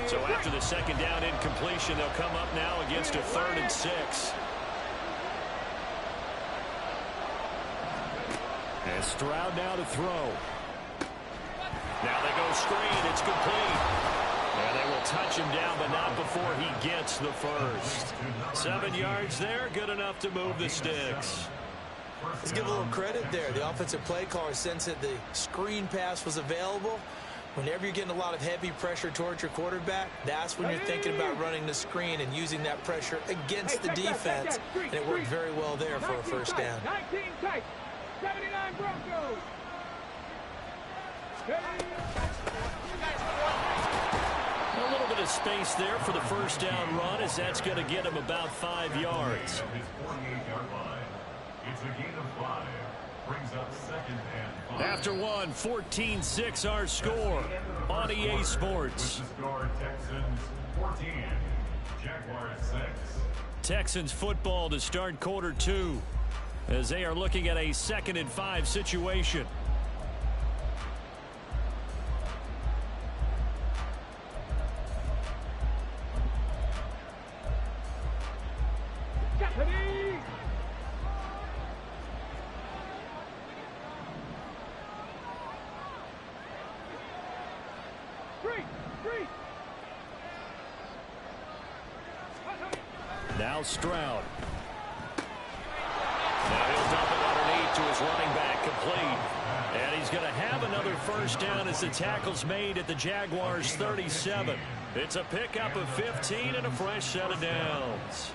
So after the second down incompletion, they'll come up now against a 3rd and 6. And Stroud now to throw. Now they go screen. It's complete. And they will touch him down, but not before he gets the first. 7 yards there, good enough to move the sticks. Let's give a little credit there. The offensive play caller sensed that the screen pass was available. Whenever you're getting a lot of heavy pressure towards your quarterback, that's when you're thinking about running the screen and using that pressure against the defense. And it worked very well there for a first down. 19 tight. 79 Broncos. A little bit of space there for the first down run, as that's going to get him about 5 yards. It's a gain of 5. Brings up 2nd and 5. After one, 14-6 our score on EA Sports. The score, Texans 14, Jaguars 6. Texans football to start quarter 2, as they are looking at a 2nd and 5 situation. Now Stroud. Now he'll dump it underneath to his running back, complete. And he's going to have another first down as the tackle's made at the Jaguars' 37. It's a pickup of 15 and a fresh set of downs.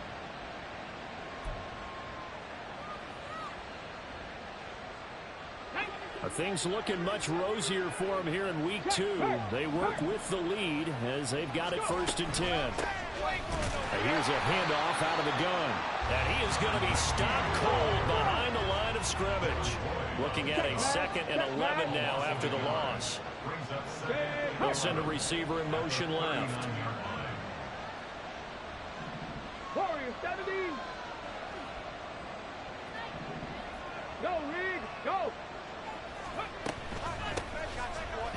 Things looking much rosier for him here in week 2. They work with the lead as they've got it 1st and 10. And here's a handoff out of the gun. And he is going to be stopped cold behind the line of scrimmage. Looking at a 2nd and 11 now after the loss. They'll send a receiver in motion left. Warrior 70. Go, Reed. Go.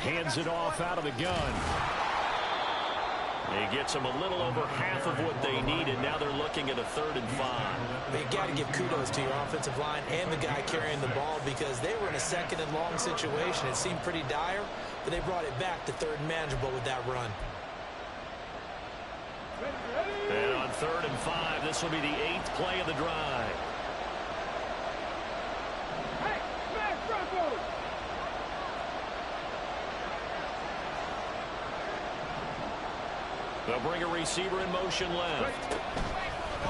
Hands it off out of the gun. He gets them a little over half of what they needed. Now they're looking at a 3rd and 5. You got to give kudos to your offensive line and the guy carrying the ball, because they were in a 2nd and long situation. It seemed pretty dire, but they brought it back to 3rd and manageable with that run. And on 3rd and 5, this will be the 8th play of the drive. Hey, smash Broncos. They'll bring a receiver in motion left.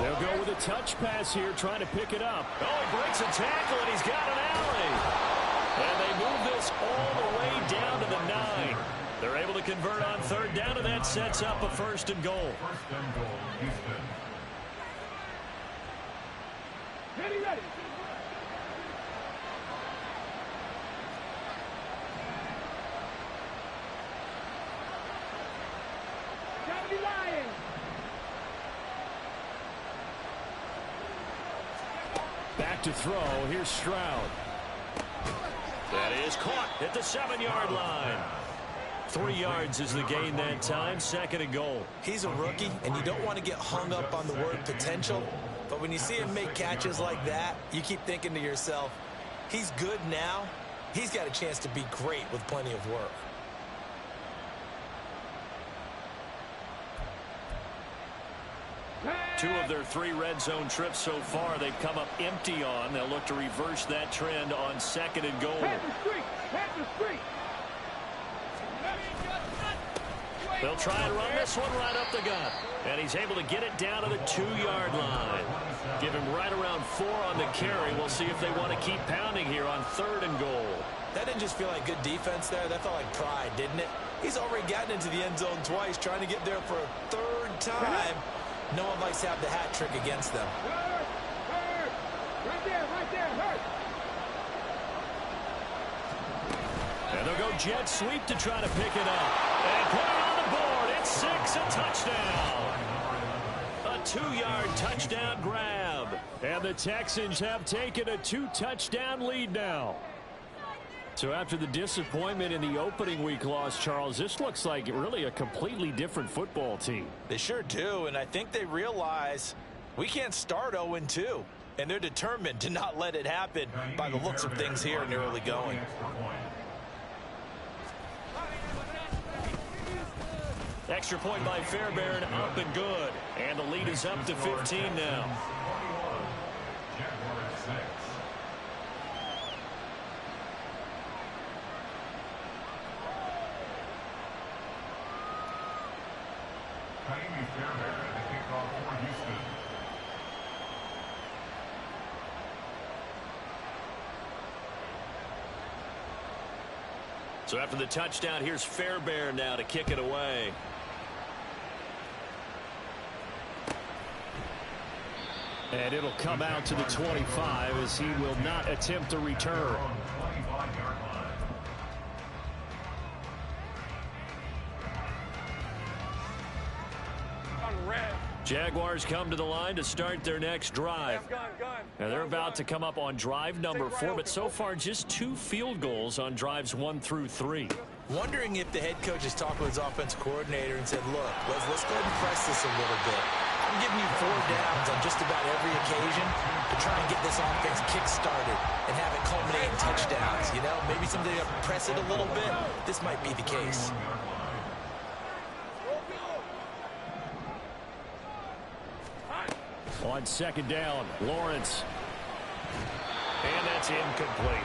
They'll go with a touch pass here, trying to pick it up. Oh, he breaks a tackle, and he's got an alley. And they move this all the way down to the 9. They're able to convert on 3rd down, and that sets up a 1st and goal. 1st and goal, Houston. Ready. Back to throw. Here's Stroud. That is caught at the 7-yard line. 3 yards is the gain that time. 2nd and goal. He's a rookie, and you don't want to get hung up on the word potential. But when you see him make catches like that, you keep thinking to yourself, he's good now. He's got a chance to be great with plenty of work. Two of their 3 red zone trips so far they've come up empty on. They'll look to reverse that trend on 2nd and goal. They'll try and run this one right up the gut. And he's able to get it down to the 2-yard line. Give him right around 4 on the carry. We'll see if they want to keep pounding here on 3rd and goal. That didn't just feel like good defense there. That felt like pride, didn't it? He's already gotten into the end zone twice, trying to get there for a 3rd time. No one likes to have the hat trick against them. Right there, hurt. And they'll go jet sweep to try to pick it up. And put it on the board. It's 6, a touchdown. A 2-yard touchdown grab. And the Texans have taken a 2-touchdown lead now. So after the disappointment in the opening week loss, Charles, this looks like really a completely different football team. They sure do, and I think they realize we can't start 0-2, and they're determined to not let it happen by the looks of things here in the early going. Extra point by Fairbairn, up and good. And the lead is up to 15 now. So after the touchdown, here's Fairbairn now to kick it away. And it'll come out to the 25 as he will not attempt a return. Jaguars come to the line to start their next drive. Now they're about to come up on drive number 4, but so far just 2 field goals on drives 1 through 3. Wondering if the head coach has talked with his offense coordinator and said, look, let's go ahead and press this a little bit. I'm giving you 4 downs on just about every occasion to try and get this offense kick-started and have it culminate in touchdowns. You know, maybe somebody to press it a little bit. This might be the case. On second down, Lawrence. And that's incomplete.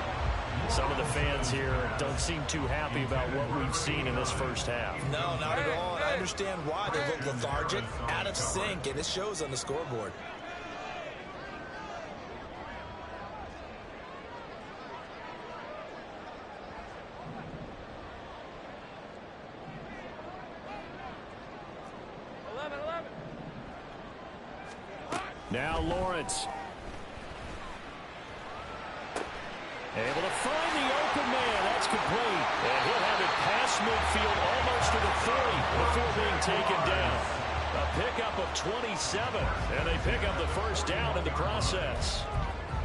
Some of the fans here don't seem too happy about what we've seen in this first half. No, not at all. And I understand why. They look lethargic, out of sync, and it shows on the scoreboard. Now Lawrence. Able to find the open man. That's complete. And he'll have it past midfield almost to the 30 before being taken down. A pickup of 27. And they pick up the first down in the process.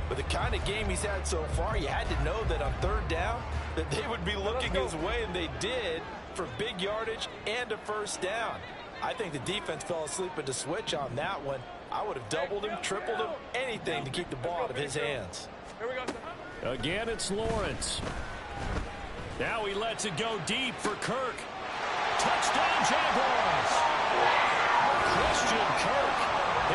With the kind of game he's had so far, you had to know that on third down that they would be looking his way, and they did, for big yardage and a first down. I think the defense fell asleep at the switch on that one. I would have doubled him, tripled him, anything to keep the ball out of his hands. Again, it's Lawrence. Now he lets it go deep for Kirk. Touchdown, Jaguars! Christian Kirk,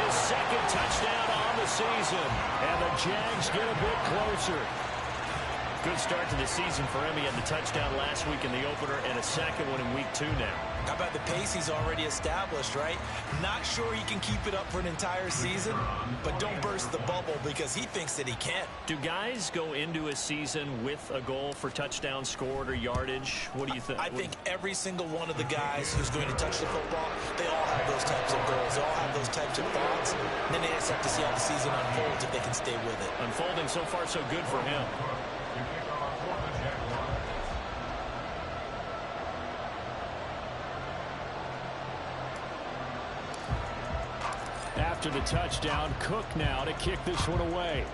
his second touchdown on the season. And the Jags get a bit closer. Good start to the season for him. He had the touchdown last week in the opener and a second one in week 2 now. How about the pace he's already established, right? Not sure he can keep it up for an entire season, but don't burst the bubble because he thinks that he can. Do guys go into a season with a goal for touchdowns scored or yardage? What do you think? I think every single one of the guys who's going to touch the football, they all have those types of goals. They all have those types of thoughts. And then they just have to see how the season unfolds if they can stay with it. Unfolding so far so good for him. After the touchdown, Cook now to kick this one away.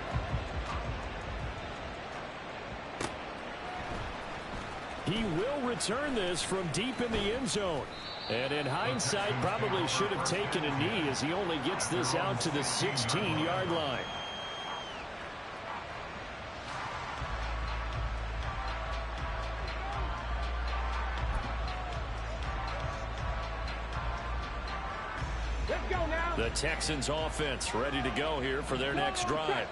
He will return this from deep in the end zone. And in hindsight, probably should have taken a knee as he only gets this out to the 16-yard line. The Texans offense ready to go here for their next drive.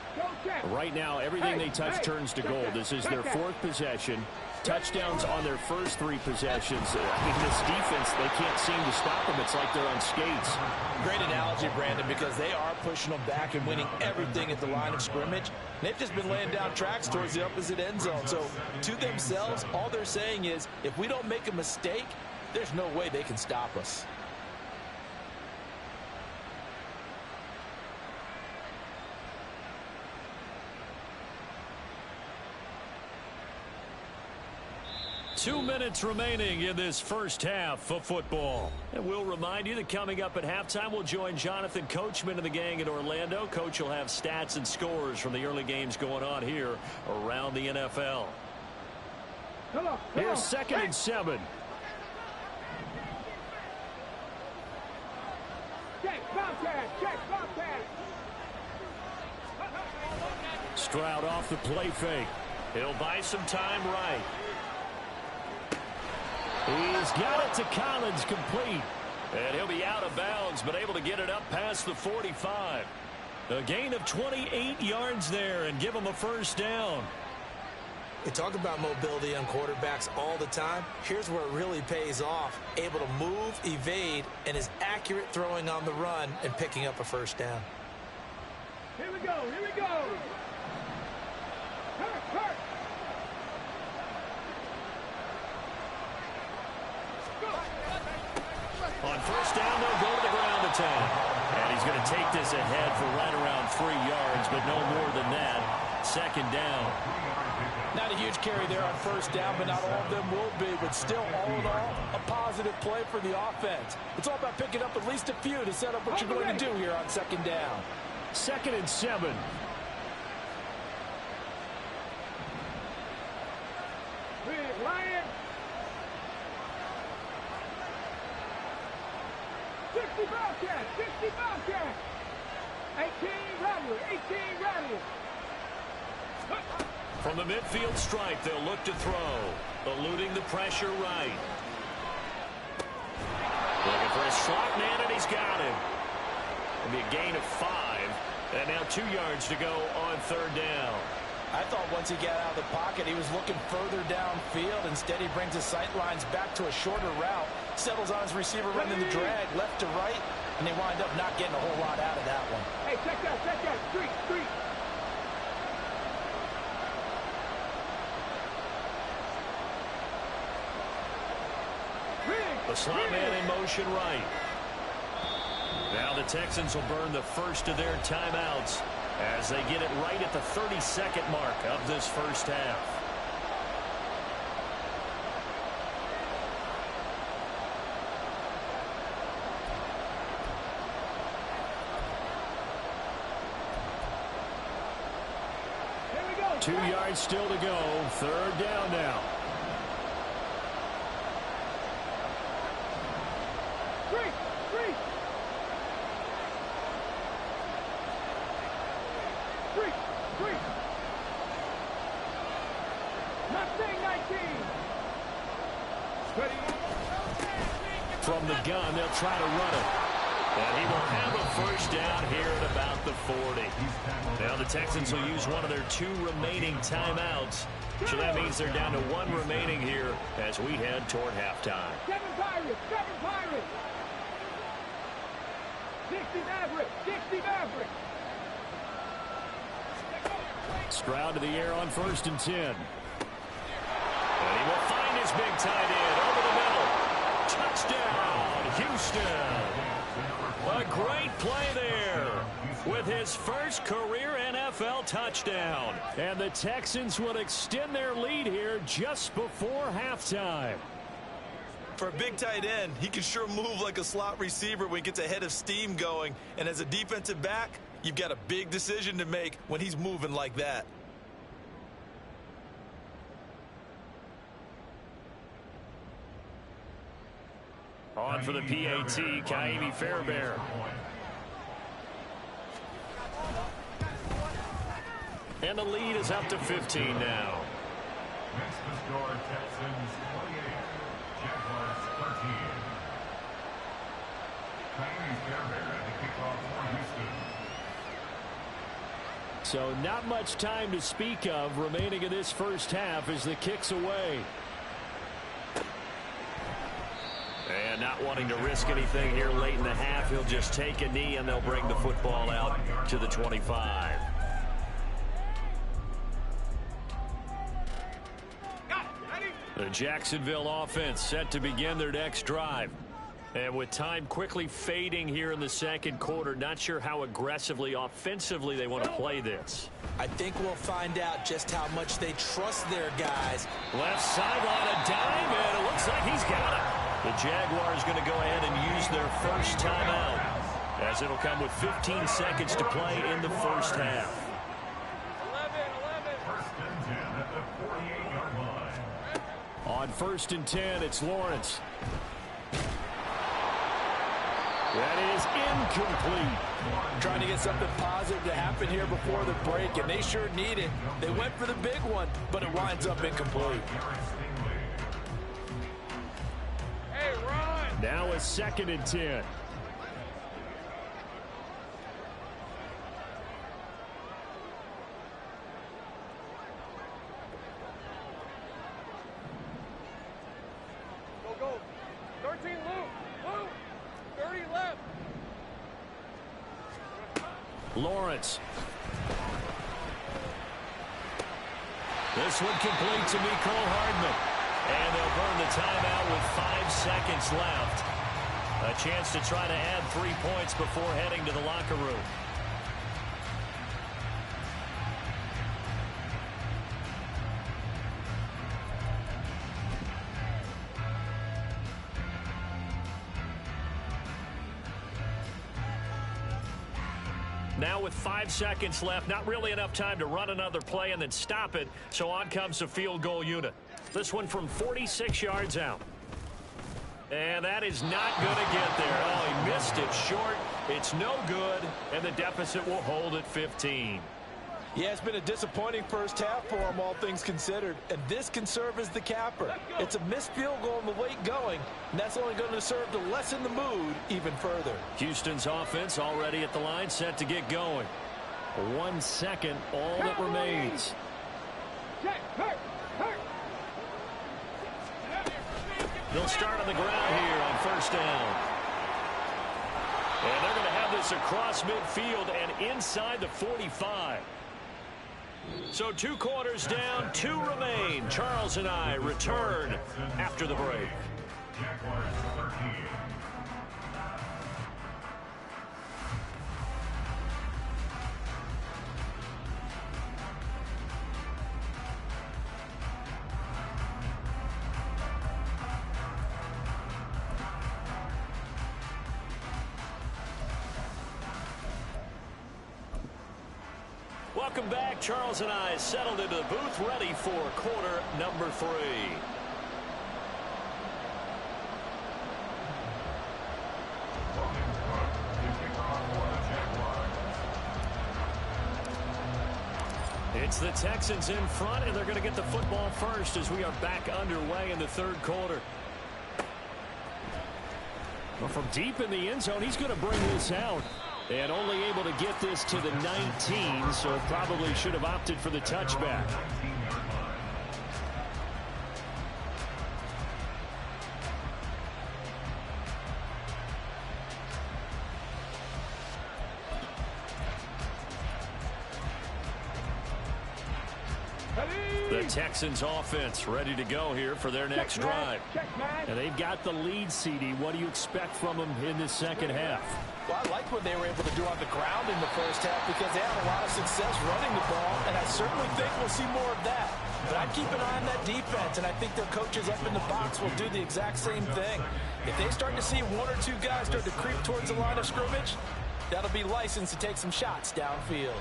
Right now, everything they touch turns to gold. This is their 4th possession. Touchdowns on their first 3 possessions. I mean, this defense, they can't seem to stop them. It's like they're on skates. Great analogy, Brandon, because they are pushing them back and winning everything at the line of scrimmage. They've just been laying down tracks towards the opposite end zone. So to themselves, all they're saying is, if we don't make a mistake, there's no way they can stop us. Two minutes remaining in this first half of football. And we'll remind you that coming up at halftime, we'll join Jonathan Coachman and the gang in Orlando. Coach will have stats and scores from the early games going on here around the NFL. Come on. Here's 2nd and 7. Check, Bobcat. Check, Bobcat. Stroud off the play fake. He'll buy some time right. He's got it to Collins, complete. And he'll be out of bounds, but able to get it up past the 45. A gain of 28 yards there and give him a first down. We talk about mobility on quarterbacks all the time. Here's where it really pays off. Able to move, evade, and is accurate throwing on the run and picking up a first down. Here we go. Here we go. Hurt. On first down, they'll go to the ground attack. And he's going to take this ahead for right around 3 yards, but no more than that. 2nd down. Not a huge carry there on first down, but not all of them will be. But still, all in all, a positive play for the offense. It's all about picking up at least a few to set up what you're going to do here on 2nd down. 2nd and 7. Big Lion. 60 Bobcat. 60 Bobcat. 18 Rattler. 18 Rattler. From the midfield stripe, they'll look to throw. Eluding the pressure right. Looking for a slot man, and he's got him. It'll be a gain of 5. And now 2 yards to go on 3rd down. I thought once he got out of the pocket, he was looking further downfield. Instead, he brings his sight lines back to a shorter route. Settles on his receiver running the drag left to right, and they wind up not getting a whole lot out of that one. Hey, check that. Street. The slot man in motion right. Now the Texans will burn the first of their timeouts as they get it right at the 32nd mark of this first half. Here we go. 2 yards still to go. 3rd down now. From the gun, they'll try to run it. And he will have a first down here at about the 40. Now the Texans will use one of their 2 remaining timeouts. So that means they're down to 1 remaining here as we head toward halftime. 7 Pirates. 60 Maverick. Stroud to the air on 1st and 10. And he will find his big tight end over the middle. Touchdown, Houston. A great play there with his first career NFL touchdown. And the Texans will extend their lead here just before halftime. For a big tight end, he can sure move like a slot receiver when he gets a head of steam going. And as a defensive back, you've got a big decision to make when he's moving like that. On for the PAT, Kaimi Fairbairn. And the lead is up to 15 now. Next to score, Texans 28, Jaguars 13. Kaimi Fairbairn at the kickoff for Houston. So not much time to speak of remaining in this first half as the kick's away. And not wanting to risk anything here late in the half, he'll just take a knee and they'll bring the football out to the 25. The Jacksonville offense set to begin their next drive. And with time quickly fading here in the 2nd quarter, not sure how aggressively, offensively they want to play this. I think we'll find out just how much they trust their guys. Left sideline, a dime, and it looks like he's got it. The Jaguars going to go ahead and use their first timeout, as it'll come with 15 seconds to play in the first half. 1st and 10 at the 48-yard line. On 1st and 10, it's Lawrence. That is incomplete. Trying to get something positive to happen here before the break, and they sure need it. They went for the big one, but it winds up incomplete. Hey, Ron. Now a 2nd and 10. Go. 13, Luke. 30 left. Lawrence. This one complete to Mecole Hardman. And they'll burn the timeout with 5 seconds left. A chance to try to add 3 points before heading to the locker room. Now with 5 seconds left, not really enough time to run another play and then stop it, so on comes the field goal unit. This one from 46 yards out. And that is not going to get there. Oh, he missed it short. It's no good, and the deficit will hold at 15. Yeah, it's been a disappointing first half for them, all things considered. And this can serve as the capper. It's a missed field goal in the late going, and that's only going to serve to lessen the mood even further. Houston's offense already at the line, set to get going. 1 second, all that remains. They'll start on the ground here on 1st down. And they're going to have this across midfield and inside the 45. So 2 quarters down, 2 remain. Charles and I return after the break. Jaguars 13. Welcome back. Charles and I settled into the booth, ready for quarter number 3. It's the Texans in front, and they're going to get the football first as we are back underway in the 3rd quarter. Well, from deep in the end zone, he's going to bring this out. And only able to get this to the 19, so probably should have opted for the touchback. The Texans offense ready to go here for their next drive. And they've got the lead, CD. What do you expect from them in this 2nd half? Well, I like what they were able to do on the ground in the first half because they had a lot of success running the ball, and I certainly think we'll see more of that. But I'd keep an eye on that defense, and I think their coaches up in the box will do the exact same thing. If they start to see 1 or 2 guys start to creep towards the line of scrimmage, that'll be license to take some shots downfield.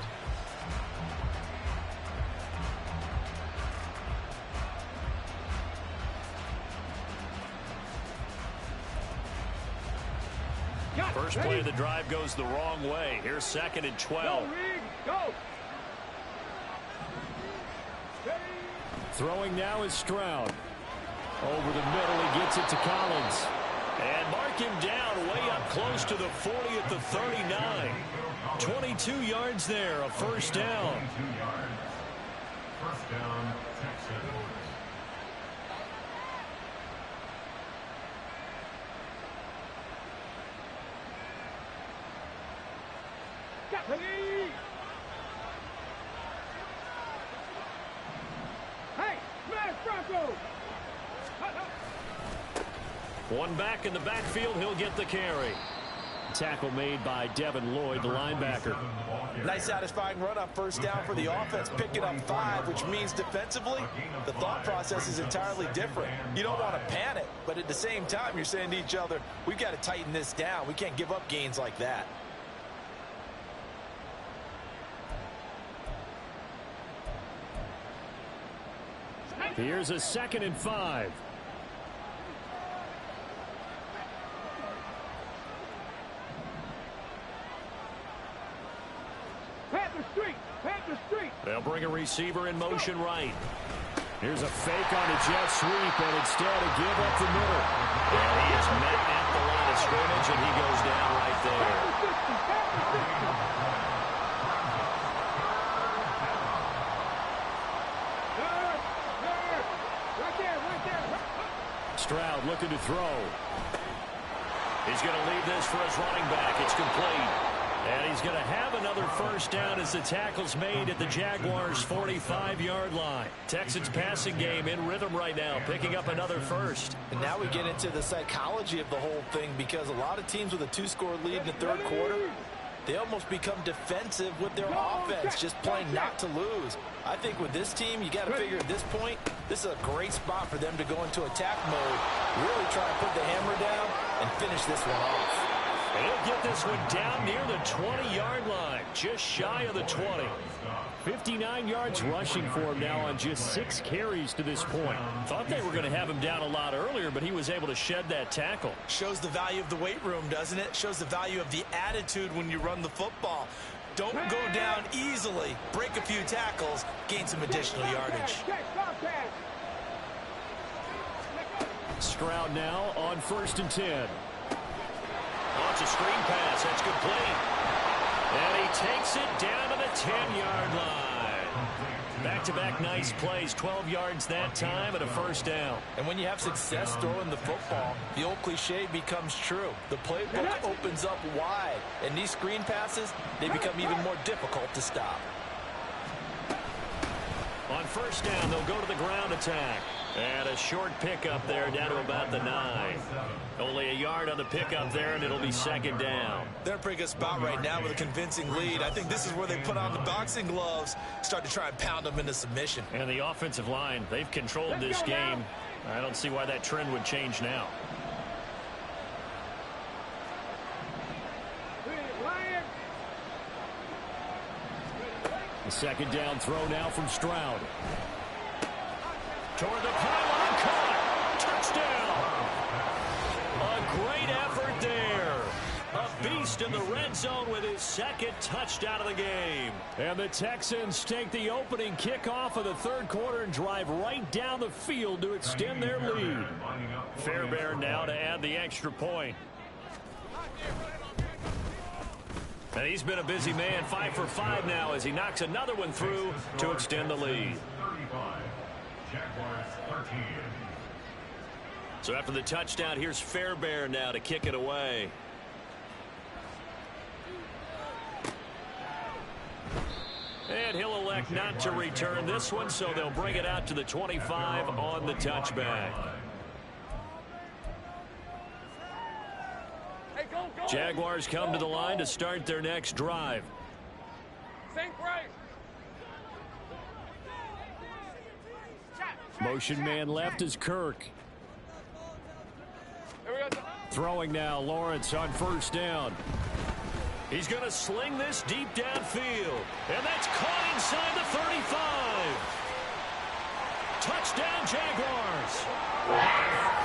First play of the drive goes the wrong way. Here's 2nd and 12. Go. Throwing now is Stroud. Over the middle, he gets it to Collins. And mark him down way up close to the 40 at the 39. 22 yards there, a 1st down. 22 yards. 1st down, Texans. Hey, smash Bronco! One back in the backfield, he'll get the carry. Tackle made by Devin Lloyd, the linebacker. Nice satisfying run on 1st down for the offense, picking up 5, which means defensively, the thought process is entirely different. You don't want to panic, but at the same time, you're saying to each other, we've got to tighten this down. We can't give up gains like that. Here's a 2nd and 5. They'll bring a receiver in motion right. Here's a fake on a jet sweep, and instead a give up the middle. And he is met at the line of scrimmage, and he goes down right there. Stroud looking to throw. He's going to leave this for his running back. It's complete. And he's going to have another first down as the tackle's made at the Jaguars' 45-yard line. Texans passing game in rhythm right now, picking up another first. And now we get into the psychology of the whole thing, because a lot of teams with a 2-score lead in the third quarter, they almost become defensive with their offense, just playing not to lose. I think with this team, you got to figure at this point, this is a great spot for them to go into attack mode, really try and put the hammer down and finish this one off. And he'll get this one down near the 20-yard line, just shy of the 20. 59 yards rushing for him now on just 6 carries to this point. Thought they were going to have him down a lot earlier, but he was able to shed that tackle. Shows the value of the weight room, doesn't it? Shows the value of the attitude when you run the football. Don't go down easily. Break a few tackles, gain some additional yardage. Stroud now on 1st and 10. Oh, it's a screen pass. That's complete. And he takes it down to the 10-yard line. Back-to-back nice plays. 12 yards that time and a first down. And when you have success throwing the football, the old cliche becomes true. The playbook opens up wide. And these screen passes, they become even more difficult to stop. On first down, they'll go to the ground attack. And a short pickup there down to about the 9. Only a yard on the pickup there, and it'll be 2nd down. They're in a pretty good spot right now with a convincing lead. I think this is where they put on the boxing gloves, start to try and pound them into submission. And the offensive line, they've controlled this game. I don't see why that trend would change now. The 2nd down throw now from Stroud. Toward the pylon, caught. Touchdown. A great effort there. A beast in the red zone with his 2nd touchdown of the game. And the Texans take the opening kickoff of the third quarter and drive right down the field to extend their lead. Fairbairn now to add the extra point. And he's been a busy man, 5 for 5 now as he knocks another one through to extend the lead. Jaguars 13. So after the touchdown, here's Fairbairn now to kick it away. And he'll elect not to return this one, so they'll bring it out to the 25 on the touchback. Jaguars come to the line to start their next drive. Motion man left is Kirk. Throwing now, Lawrence on first down. He's going to sling this deep downfield. And that's caught inside the 35. Touchdown, Jaguars.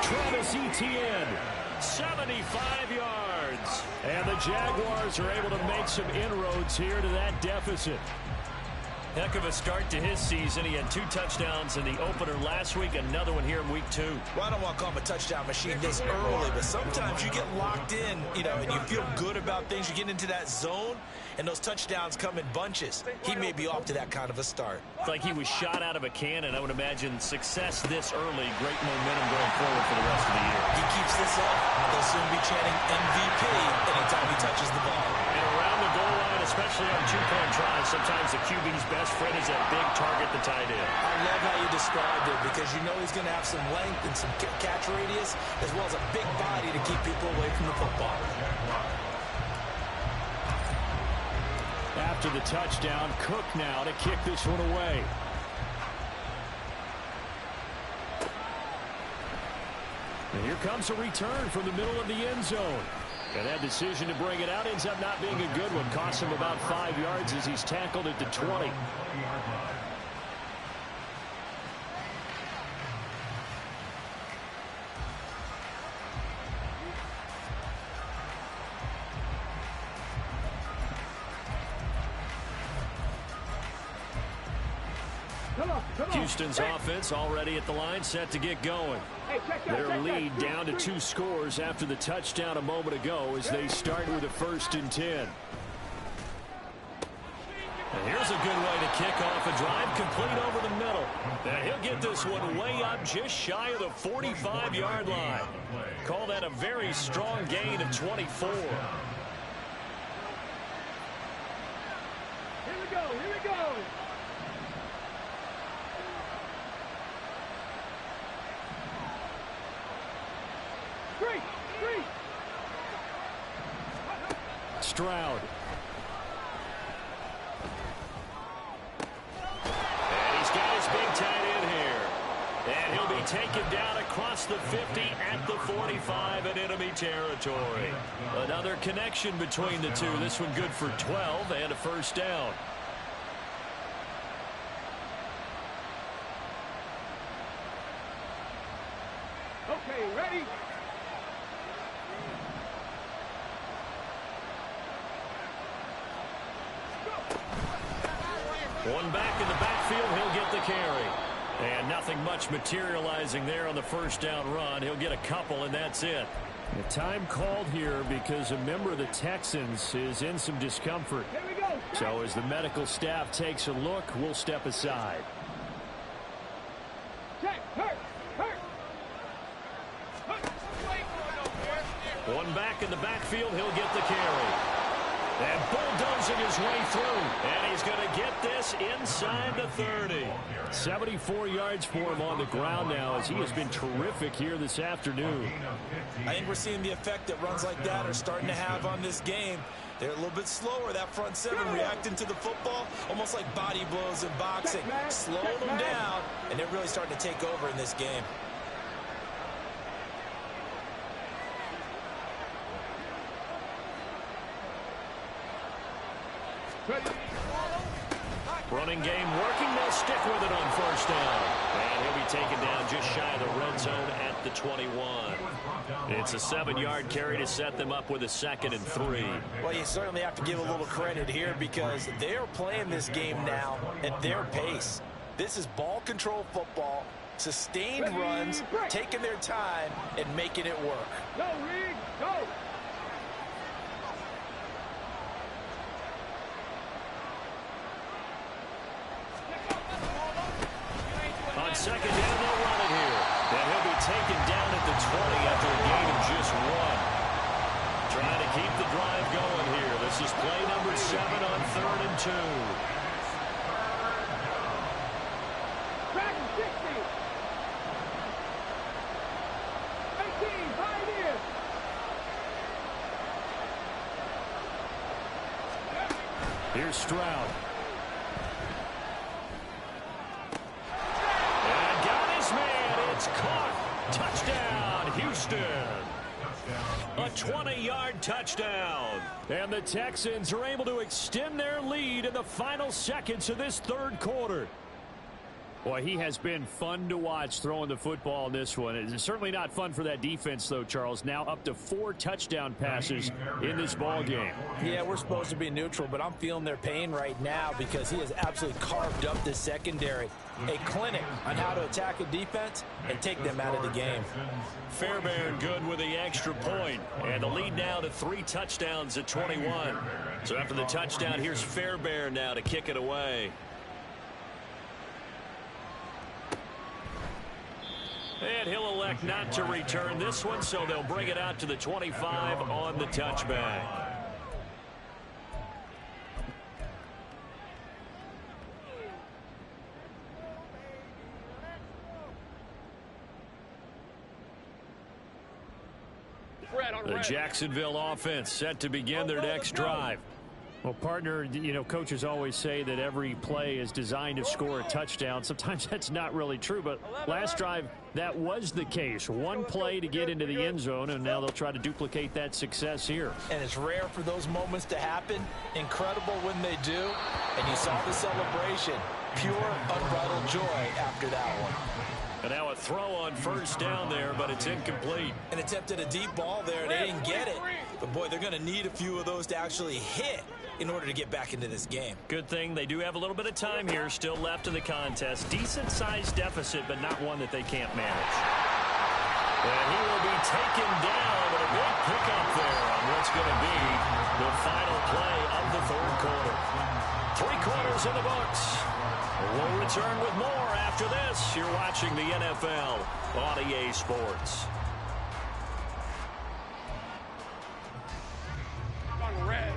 Travis Etienne, 75 yards. And the Jaguars are able to make some inroads here to that deficit. Heck of a start to his season. He had 2 touchdowns in the opener last week, another one here in week 2. Well, I don't want to call him a touchdown machine this early, but sometimes you get locked in, and you feel good about things. You get into that zone, and those touchdowns come in bunches. He may be off to that kind of a start. It's like he was shot out of a cannon. I would imagine success this early, great momentum going forward for the rest of the year. He keeps this up, they'll soon be chanting MVP anytime he touches the ball. And around the goal line, especially on 2-point tries, sometimes the QB's best friend is that big target, the tight end. I love how you described it, because you know he's going to have some length and some catch radius, as well as a big body to keep people away from the football. After the touchdown, Cook now to kick this one away. And here comes a return from the middle of the end zone. And that decision to bring it out ends up not being a good one. Costs him about 5 yards as he's tackled at the 20. Houston's offense already at the line, set to get going. Their lead down to 2 scores after the touchdown a moment ago as they start with a 1st and 10. And here's a good way to kick off a drive, complete over the middle. And he'll get this one way up just shy of the 45-yard line. Call that a very strong gain of 24. Here we go. Here we go. Street. Stroud. Big tight end here. And he'll be taken down across the 50 at the 45 in enemy territory. Another connection between the two. This one good for 12 and a 1st down. Okay, ready? One back in the backfield, he'll get the carry. And nothing much materializing there on the 1st down run. He'll get a couple, and that's it. The time called here because a member of the Texans is in some discomfort. Here we go. So as the medical staff takes a look, we'll step aside. Check. Hurt. One back in the backfield, he'll get the carry. And bulldozing his way through. And he's going to get this inside the 30. 74 yards for him on the ground now as he has been terrific here this afternoon. I think we're seeing the effect that runs like that are starting to have on this game. They're a little bit slower, that front 7 reacting to the football, almost like body blows in boxing. Slow them down, and they're really starting to take over in this game. Running game working. They'll stick with it on 1st down. And he'll be taken down just shy of the red zone at the 21. It's a 7-yard carry to set them up with a 2nd and 3. Well, you certainly have to give a little credit here because they're playing this game now at their pace. This is ball control football, sustained runs, taking their time, and making it work. Go, Reed. Go. On 2nd down, they'll run it here. And he'll be taken down at the 20 after a gain of just 1. Trying to keep the drive going here. This is play number 7 on 3rd and 2. Back 60. 18, pioneer. Here's Stroud. It's caught. Touchdown, Houston. A 20-yard touchdown. And the Texans are able to extend their lead in the final seconds of this 3rd quarter. Boy, he has been fun to watch throwing the football in this one. It's certainly not fun for that defense, though, Charles. Now up to 4 touchdown passes in this ball game. Yeah, we're supposed to be neutral, but I'm feeling their pain right now because he has absolutely carved up this secondary. A clinic on how to attack a defense and take them out of the game. Fairbairn good with the extra point. And the lead now to 3 touchdowns at 21. So after the touchdown, here's Fairbairn now to kick it away. And he'll elect not to return this one, so they'll bring it out to the 25 on the touchback. The Jacksonville offense set to begin their next drive. Well, partner, you know, coaches always say that every play is designed to score a touchdown. Sometimes that's not really true, but last drive, that was the case. One play to get into the end zone, and now they'll try to duplicate that success here. And it's rare for those moments to happen. Incredible when they do. And you saw the celebration. Pure, unbridled joy after that one. And now a throw on first down there, but it's incomplete. And attempted a deep ball there, and they didn't get it. But, boy, they're going to need a few of those to actually hit in order to get back into this game. Good thing they do have a little bit of time here still left in the contest. Decent-sized deficit, but not one that they can't manage. And he will be taken down with a big pickup there on what's going to be the final play of the third quarter. 3 quarters in the books. We'll return with more after this. You're watching the NFL on EA Sports. On red.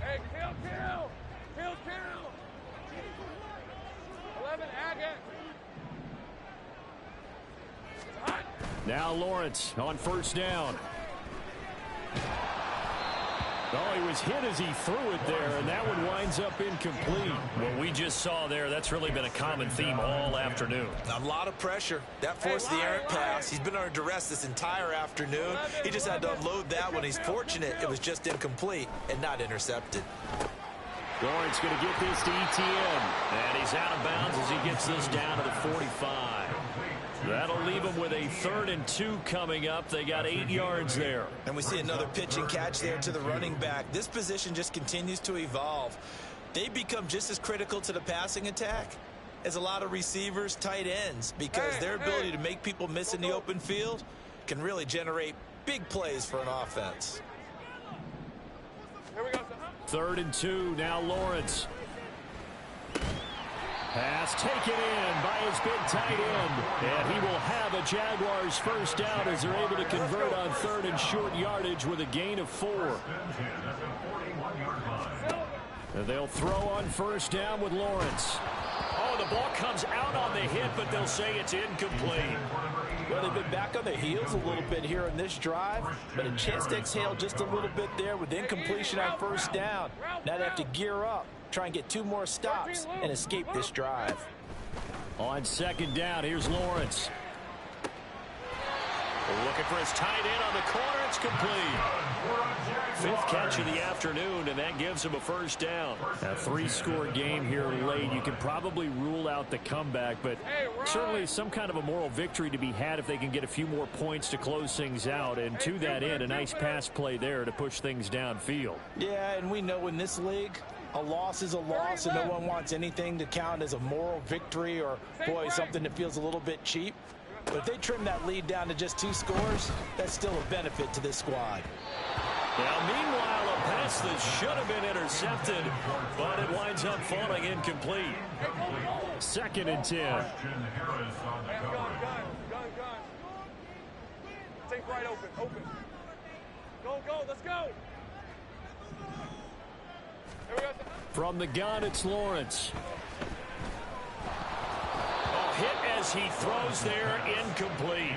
Hey, kill. 11 Agate. Now Lawrence on first down. Oh, he was hit as he threw it there, and that one winds up incomplete. What we just saw there, that's really been a common theme all afternoon. A lot of pressure. That forced the errant pass. He's been under duress this entire afternoon. He just had to unload that one. He's fortunate it was just incomplete and not intercepted. Lawrence going to get this to ETN, and he's out of bounds as he gets this down to the 45. That'll leave them with a 3rd and 2 coming up. They got 8 yards there. And we see another pitch and catch there to the running back. This position just continues to evolve. They become just as critical to the passing attack as a lot of receivers, tight ends, because their ability to make people miss in the open field can really generate big plays for an offense. Here we go. 3rd and 2, now Lawrence. Pass taken in by his big tight end. And he will have a Jaguars first down as they're able to convert on 3rd and short yardage with a gain of 4. And they'll throw on first down with Lawrence. Oh, the ball comes out on the hit, but they'll say it's incomplete. Well, they've been back on their heels a little bit here in this drive, but a chance to exhale just a little bit there with incompletion on first down. Now they have to gear up, try and get 2 more stops, and escape this drive. On 2nd down, here's Lawrence. Looking for his tight end on the corner. It's complete. 5th catch of the afternoon, and that gives him a first down. A 3-score game here late. You can probably rule out the comeback, but certainly some kind of a moral victory to be had if they can get a few more points to close things out. And to that end, a nice pass play there to push things downfield. Yeah, and we know in this league, a loss is a loss, and no one wants anything to count as a moral victory or, boy, something that feels a little bit cheap. But if they trim that lead down to just 2 scores, that's still a benefit to this squad. Now, meanwhile, a pass that should have been intercepted, but it winds up falling incomplete. 2nd and 10. Gun. Take right open. Go, let's go. Here we go. From the gun, it's Lawrence. Hit as he throws there, incomplete.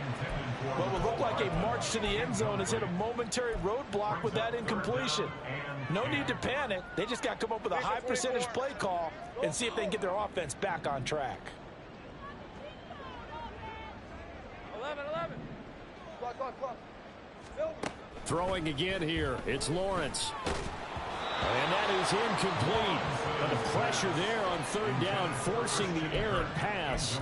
What would look like a march to the end zone has hit a momentary roadblock with that incompletion. No need to panic. They just got to come up with a high percentage play call and see if they can get their offense back on track. 11. Clock. Throwing again here. It's Lawrence. And that is incomplete. But the pressure there on 3rd down, forcing the errant pass.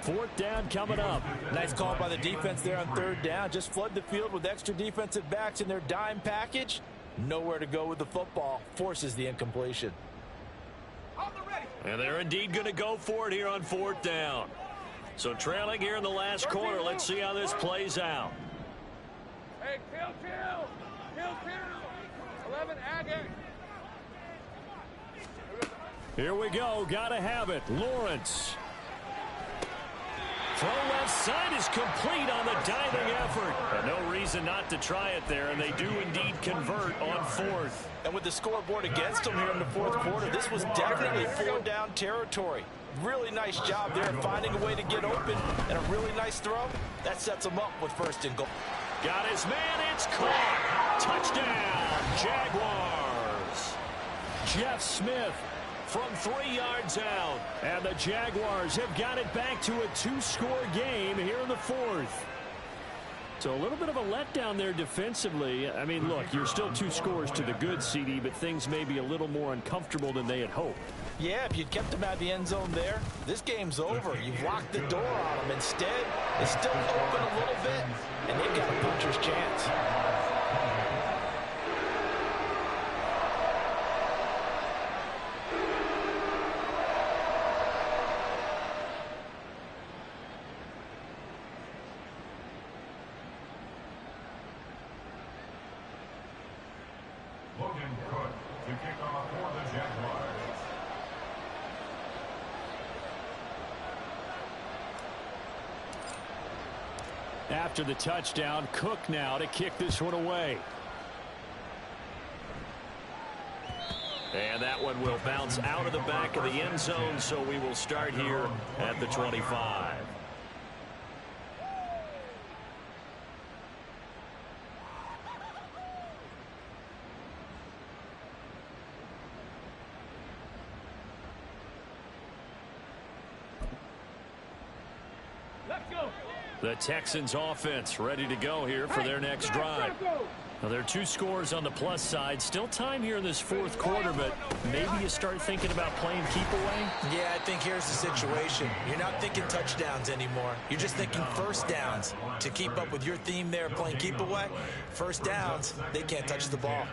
4th down coming up. Nice call by the defense there on 3rd down. Just flood the field with extra defensive backs in their dime package. Nowhere to go with the football. Forces the incompletion. And they're indeed going to go for it here on 4th down. So trailing here in the last quarter. Let's see how this plays out. Hey, kill. 11 Agate. Here we go. Got to have it. Lawrence. Throw left side is complete on the diving effort. And no reason not to try it there, and they do indeed convert on 4th. And with the scoreboard against them here in the 4th quarter, this was definitely 4-down territory. Really nice job there finding a way to get open, and a really nice throw. That sets them up with 1st and goal. Got his man. It's caught. Touchdown, Jaguars. Jeff Smith from 3 yards out. And the Jaguars have got it back to a 2-score game here in the 4th. So a little bit of a letdown there defensively. I mean, look, you're still 2 scores to the good, CD, but things may be a little more uncomfortable than they had hoped. Yeah, if you'd kept them out of the end zone there, this game's over. You've locked the door on them. Instead, it's still open a little bit, and they've got a puncher's chance. Looking good to kick off for the Jaguars. After the touchdown, Cook now to kick this one away. And that one will bounce out of the back of the end zone, so we will start here at the 25. Let's go. The Texans offense ready to go here for their next drive. Now, there are 2 scores on the plus side. Still time here in this 4th quarter, but maybe you start thinking about playing keep away? Yeah, I think here's the situation. You're not thinking touchdowns anymore. You're just thinking first downs. To keep up with your theme there, playing keep away, first downs, they can't touch the ball.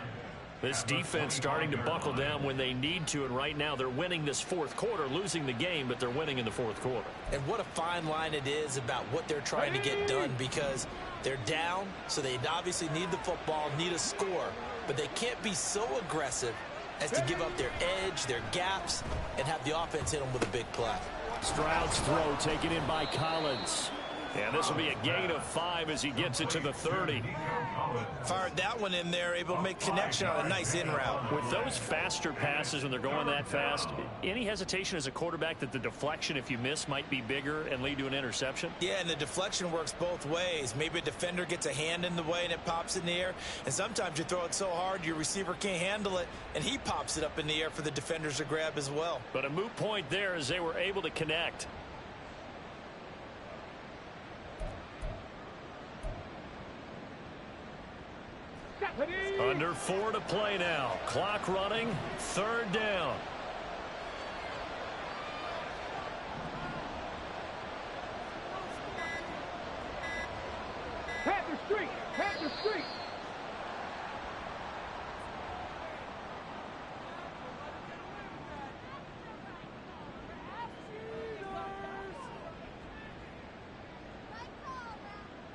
This defense starting to buckle down when they need to, and right now they're winning this 4th quarter, losing the game, but they're winning in the 4th quarter. And what a fine line it is about what they're trying to get done, because they're down, so they obviously need the football, need a score, but they can't be so aggressive as to give up their edge, their gaps, and have the offense hit them with a big play. Stroud's throw taken in by Collins. And this will be a gain of 5 as he gets it to the 30. Fired that one in there, able to make connection on a nice in route. With those faster passes when they're going that fast, any hesitation as a quarterback that the deflection, if you miss, might be bigger and lead to an interception? Yeah, and the deflection works both ways. Maybe a defender gets a hand in the way and it pops in the air. And sometimes you throw it so hard your receiver can't handle it, and he pops it up in the air for the defenders to grab as well. But a moot point there as they were able to connect. Under 4 to play now. Clock running. 3rd down. Panther Street. Panther Street.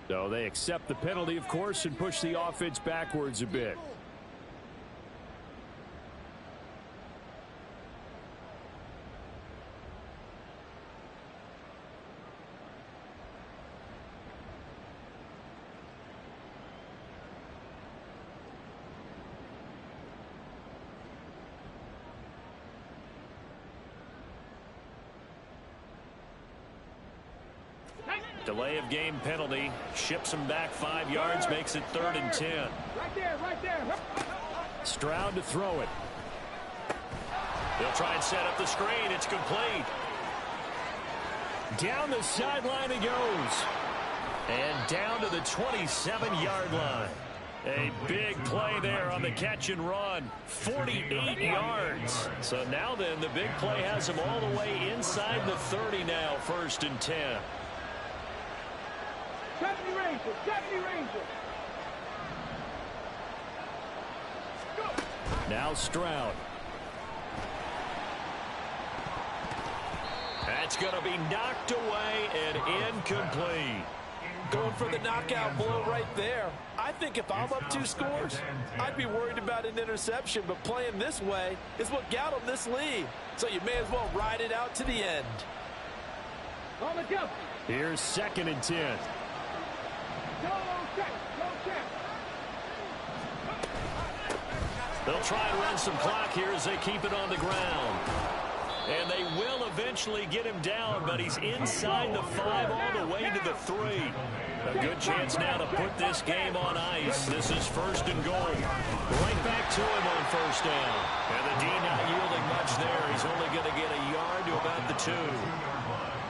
So they accept the penalty, of course, and push the offense backwards a bit. Delay of game penalty. Ships him back 5 yards, makes it 3rd and 10. Right there, right there. Stroud to throw it. They'll try and set up the screen. It's complete. Down the sideline he goes. And down to the 27-yard line. A big play there on the catch and run. 48 yards. So now then, the big play has him all the way inside the 30 now, 1st and 10. Deputy Ranger, Deputy Ranger. Now Stroud. That's going to be knocked away and incomplete. Going for the knockout blow right there. I think if I'm up 2 scores, I'd be worried about an interception, but playing this way is what got them this lead. So you may as well ride it out to the end. On the jump. Here's 2nd and 10. Go check, go check. They'll try and run some clock here as they keep it on the ground. And they will eventually get him down, but he's inside the 5 all the way to the 3. A good chance now to put this game on ice. This is 1st and goal. Right back to him on 1st down. And the D not yielding much there. He's only going to get a yard to about the 2.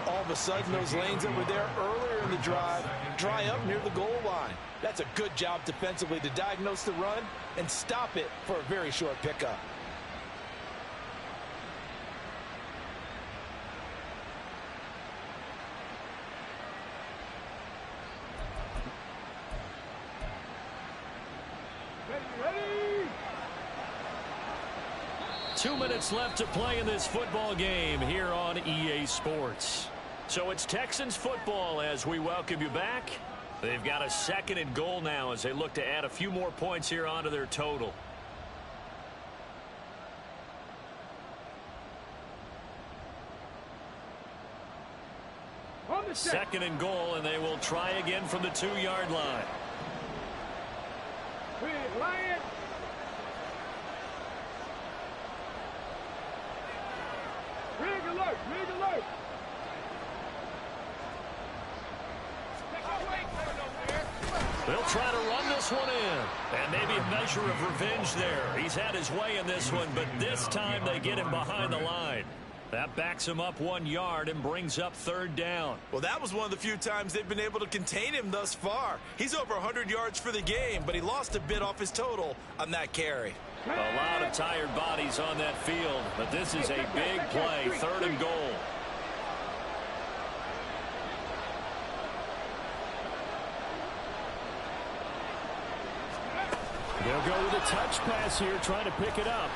All of a sudden, those lanes that were there earlier in the drive dry up near the goal line. That's a good job defensively to diagnose the run and stop it for a very short pickup. Ready. 2 minutes left to play in this football game here on EA Sports. So it's Texans football as we welcome you back. They've got a 2nd and goal now as they look to add a few more points here onto their total. On the set. 2nd and goal, and they will try again from the 2-yard line. Quick, Lion. Rig alert, rig alert. They'll try to run this one in. And maybe a measure of revenge there. He's had his way in this one, but this time they get him behind the line. That backs him up 1 yard and brings up 3rd down. Well, that was one of the few times they've been able to contain him thus far. He's over 100 yards for the game, but he lost a bit off his total on that carry. A lot of tired bodies on that field, but this is a big play. 3rd and goal. They'll go with a touch pass here, trying to pick it up.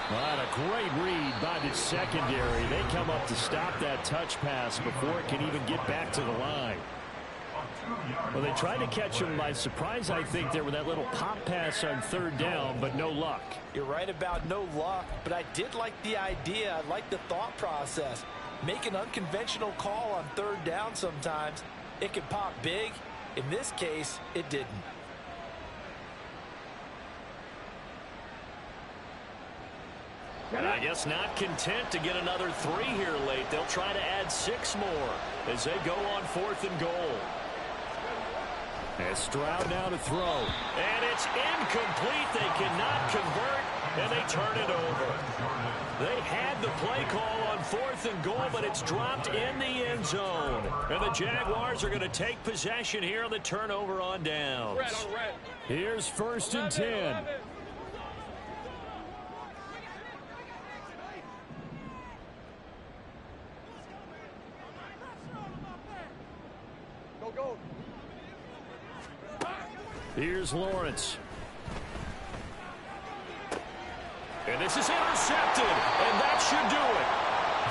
But a great read by the secondary. They come up to stop that touch pass before it can even get back to the line. Well, they tried to catch him by surprise, I think, there with that little pop pass on 3rd down, but no luck. You're right about no luck, but I did like the idea. I like the thought process. Make an unconventional call on 3rd down sometimes. It can pop big. In this case, it didn't. And I guess not content to get another 3 here late. They'll try to add 6 more as they go on 4th and goal. And Stroud now to throw. And it's incomplete. They cannot convert, and they turn it over. They had the play call on 4th and goal, but it's dropped in the end zone. And the Jaguars are going to take possession here on the turnover on downs. Here's 1st and 10. Go. Here's Lawrence. And this is intercepted, and that should do it.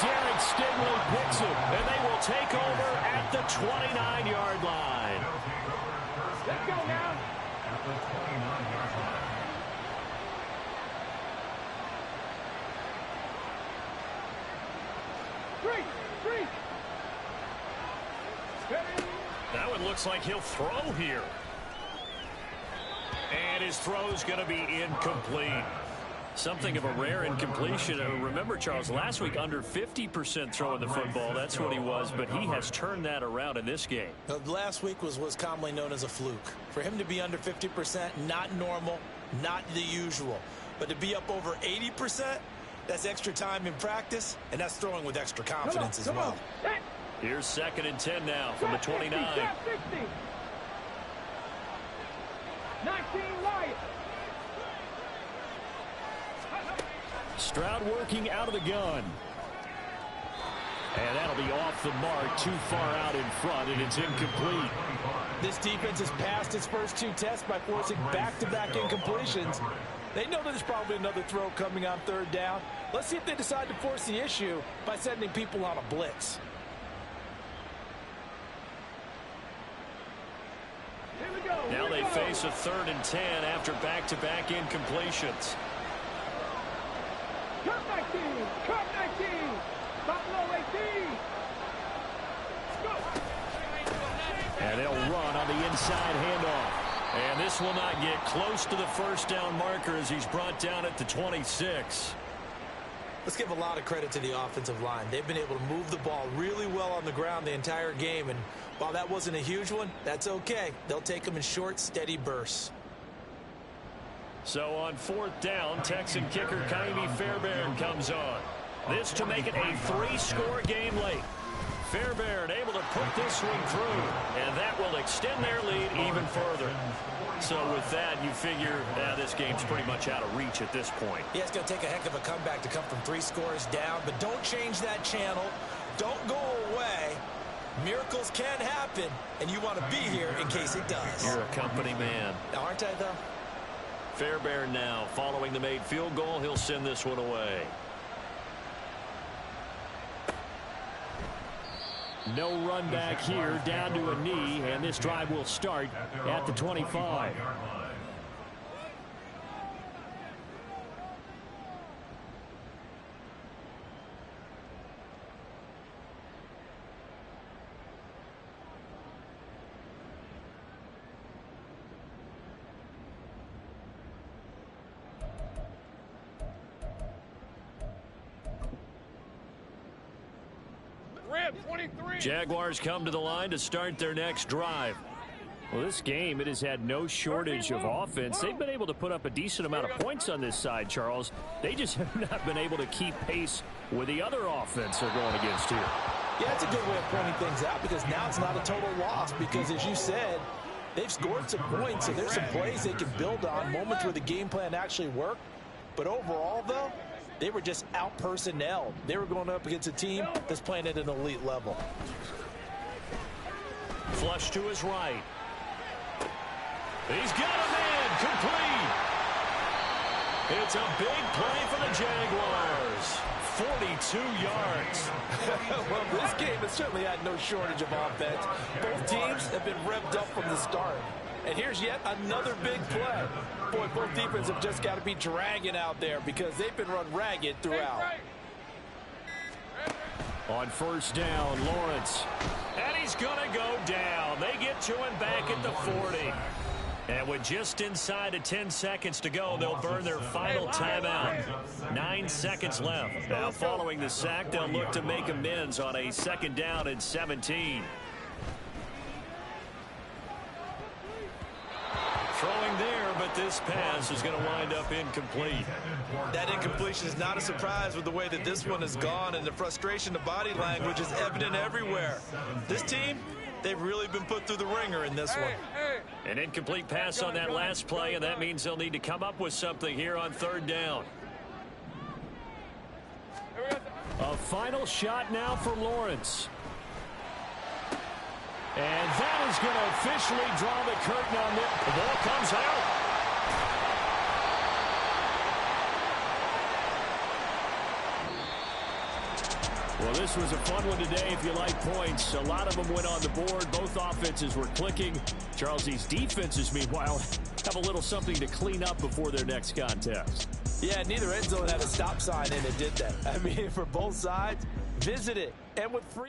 Derek Stingley picks it, and they will take over at the 29-yard line. Let's go now. At the 29-yard line. Three. Ready. That one looks like he'll throw here. And his throw's going to be incomplete. Something of a rare incompletion. Remember, Charles, last week under 50% throwing the football. That's what he was, but he has turned that around in this game. Last week was commonly known as a fluke. For him to be under 50%, not normal, not the usual. But to be up over 80%, that's extra time in practice, and that's throwing with extra confidence as well. Here's 2nd and 10 now from the 29. 60. 19 Lions. Stroud working out of the gun. And that'll be off the mark, too far out in front, and it's incomplete. This defense has passed its first 2 tests by forcing back-to-back incompletions. They know there's probably another throw coming on 3rd down. Let's see if they decide to force the issue by sending people on a blitz. Now they face a 3rd and 10 after back-to-back incompletions. Cut 19. Buffalo 18. Go. And they'll run on the inside handoff. And this will not get close to the 1st down marker as he's brought down at the 26. Let's give a lot of credit to the offensive line. They've been able to move the ball really well on the ground the entire game, and while that wasn't a huge one, that's okay. They'll take them in short, steady bursts. So on 4th down, Texan kicker Kaimi Fairbairn comes on. This to make it a 3-score game late. Fairbairn able to put this one through, and that will extend their lead even further. So with that, you figure this game's pretty much out of reach at this point. Yeah, it's going to take a heck of a comeback to come from 3 scores down, but don't change that channel. Don't go away. Miracles can happen, and you want to be here in case it does. You're a company man. Aren't I, though? Fairbairn now, following the made field goal, he'll send this one away. No run back here, down to a knee, and this drive will start at the 25. Jaguars come to the line to start their next drive. Well, this game, it has had no shortage of offense. They've been able to put up a decent amount of points on this side, Charles. They just have not been able to keep pace with the other offense they're going against here. Yeah, that's a good way of pointing things out, because now it's not a total loss, because as you said, they've scored some points, and there's some plays they can build on, moments where the game plan actually worked. But overall, though, they were just out-personnelled. They were going up against a team that's playing at an elite level. Flush to his right. He's got a man complete. It's a big play for the Jaguars. 42 yards. Well, this game has certainly had no shortage of offense. Both teams have been revved up from the start. And here's yet another big play. Boy, both defenses have just got to be dragging out there because they've been run ragged throughout. On first down, Lawrence. And he's going to go down. They get to him back at the 40. And with just inside of 10 seconds to go, they'll burn their final timeout. 9 seconds left. Now, following the sack, they'll look to make amends on a 2nd down and 17. Throwing there, but this pass is going to wind up incomplete. That incompletion is not a surprise with the way that this one has gone, and the frustration, the body language is evident everywhere. This team, they've really been put through the ringer in this one. An incomplete pass on that last play, and that means they'll need to come up with something here on 3rd down. A final shot now for Lawrence. And that is going to officially draw the curtain on this. The ball comes out. Well, this was a fun one today if you like points. A lot of them went on the board. Both offenses were clicking. Charles, these defenses, meanwhile, have a little something to clean up before their next contest. Yeah, neither end zone had a stop sign in it, did they? I mean, for both sides, visit it. And with free